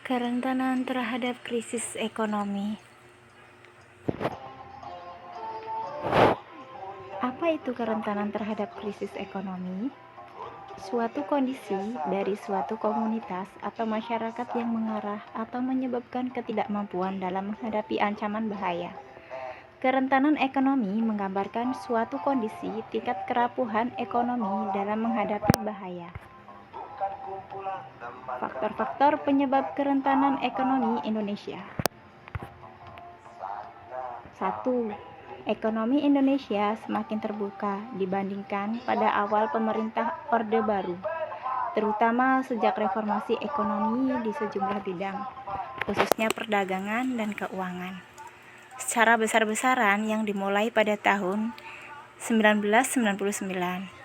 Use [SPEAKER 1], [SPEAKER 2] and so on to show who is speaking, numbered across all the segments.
[SPEAKER 1] Kerentanan terhadap krisis ekonomi. Apa itu kerentanan terhadap krisis ekonomi? Suatu kondisi dari suatu komunitas atau masyarakat yang mengarah atau menyebabkan ketidakmampuan dalam menghadapi ancaman bahaya. Kerentanan ekonomi menggambarkan suatu kondisi tingkat kerapuhan ekonomi dalam menghadapi bahaya. Faktor-faktor penyebab kerentanan ekonomi Indonesia. 1. Ekonomi Indonesia semakin terbuka dibandingkan pada awal pemerintah Orde Baru, terutama sejak reformasi ekonomi di sejumlah bidang, khususnya perdagangan dan keuangan. Secara besar-besaran yang dimulai pada tahun 1999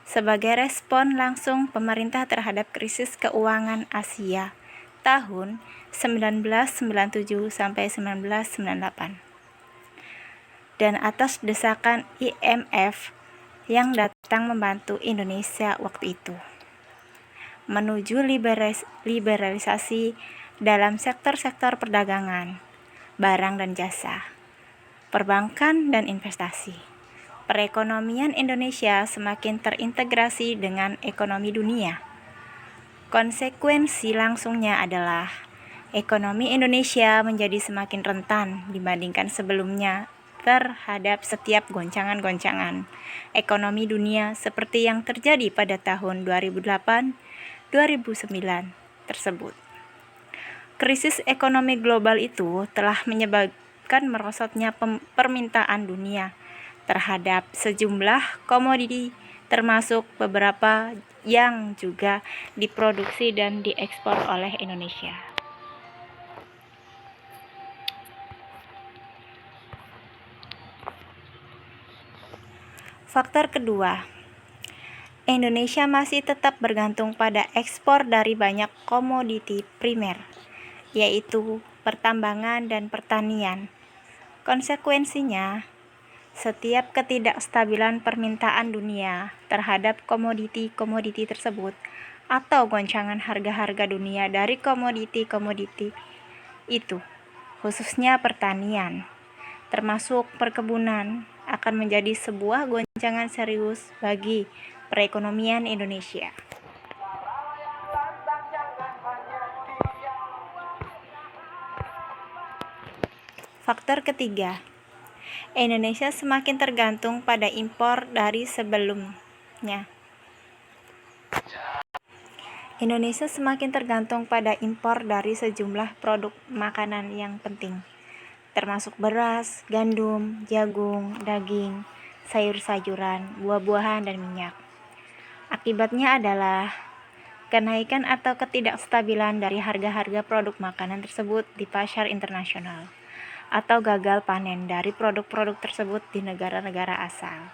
[SPEAKER 1] sebagai respon langsung pemerintah terhadap krisis keuangan Asia tahun 1997 sampai 1998 dan atas desakan IMF yang datang membantu Indonesia waktu itu menuju liberalisasi dalam sektor-sektor perdagangan, barang dan jasa, perbankan dan investasi. Perekonomian Indonesia semakin terintegrasi dengan ekonomi dunia. Konsekuensi langsungnya adalah ekonomi Indonesia menjadi semakin rentan dibandingkan sebelumnya terhadap setiap goncangan-goncangan ekonomi dunia seperti yang terjadi pada tahun 2008-2009 tersebut. Krisis ekonomi global itu telah menyebabkan merosotnya permintaan dunia terhadap sejumlah komoditi termasuk beberapa yang juga diproduksi dan diekspor oleh Indonesia. Faktor kedua, Indonesia masih tetap bergantung pada ekspor dari banyak komoditi primer, yaitu pertambangan dan pertanian. Konsekuensinya, setiap ketidakstabilan permintaan dunia terhadap komoditi-komoditi tersebut atau goncangan harga-harga dunia dari komoditi-komoditi itu, khususnya pertanian, termasuk perkebunan, akan menjadi sebuah goncangan serius bagi perekonomian Indonesia. Faktor ketiga, Indonesia semakin tergantung pada impor dari sebelumnya. Indonesia semakin tergantung pada impor dari sejumlah produk makanan yang penting, termasuk beras, gandum, jagung, daging, sayur-sayuran, buah-buahan, dan minyak. Akibatnya adalah kenaikan atau ketidakstabilan dari harga-harga produk makanan tersebut di pasar internasional, atau gagal panen dari produk-produk tersebut di negara-negara asal.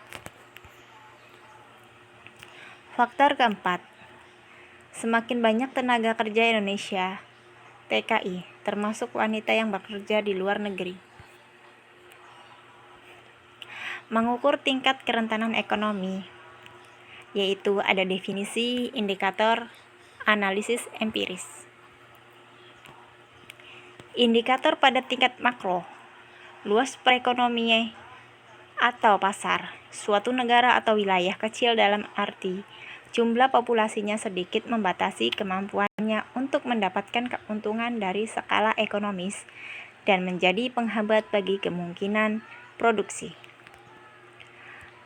[SPEAKER 1] Faktor keempat, semakin banyak tenaga kerja Indonesia, TKI, termasuk wanita yang bekerja di luar negeri. Mengukur tingkat kerentanan ekonomi, yaitu ada definisi, indikator, analisis empiris. Indikator pada tingkat makro, luas perekonomian atau pasar, suatu negara atau wilayah kecil dalam arti jumlah populasinya sedikit membatasi kemampuannya untuk mendapatkan keuntungan dari skala ekonomis dan menjadi penghambat bagi kemungkinan produksi.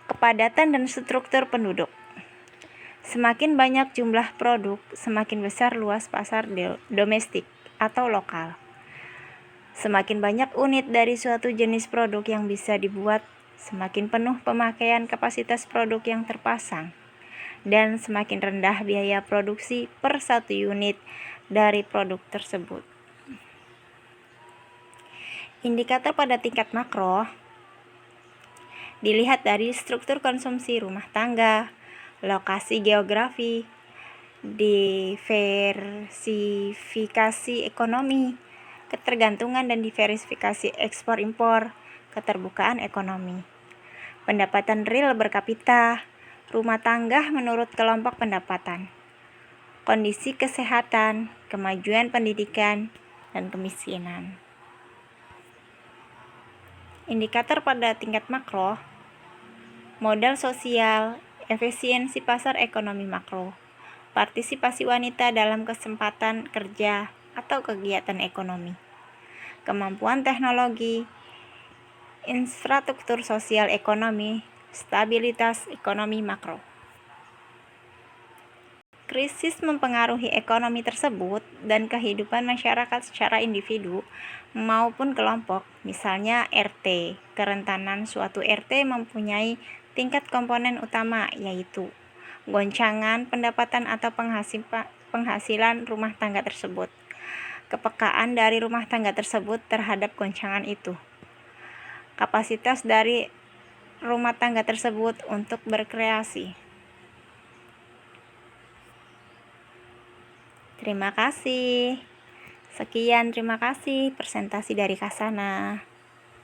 [SPEAKER 1] Kepadatan dan struktur penduduk. Semakin banyak jumlah produk, semakin besar luas pasar domestik atau lokal. Semakin banyak unit dari suatu jenis produk yang bisa dibuat, semakin penuh pemakaian kapasitas produk yang terpasang, dan semakin rendah biaya produksi per satu unit dari produk tersebut. Indikator pada tingkat makro dilihat dari struktur konsumsi rumah tangga, lokasi geografi, diversifikasi ekonomi, ketergantungan dan diversifikasi ekspor-impor, keterbukaan ekonomi, pendapatan real per kapita, rumah tangga menurut kelompok pendapatan, kondisi kesehatan, kemajuan pendidikan, dan kemiskinan. Indikator pada tingkat makro, modal sosial, efisiensi pasar ekonomi makro, partisipasi wanita dalam kesempatan kerja atau kegiatan ekonomi, kemampuan teknologi, infrastruktur sosial ekonomi, stabilitas ekonomi makro. Krisis mempengaruhi ekonomi tersebut dan kehidupan masyarakat secara individu maupun kelompok, misalnya RT. Kerentanan suatu RT mempunyai tingkat komponen utama, yaitu goncangan pendapatan atau penghasilan rumah tangga tersebut, kepekaan dari rumah tangga tersebut terhadap goncangan itu, kapasitas dari rumah tangga tersebut untuk berkreasi. Terima kasih. Sekian, terima kasih presentasi dari Kasana.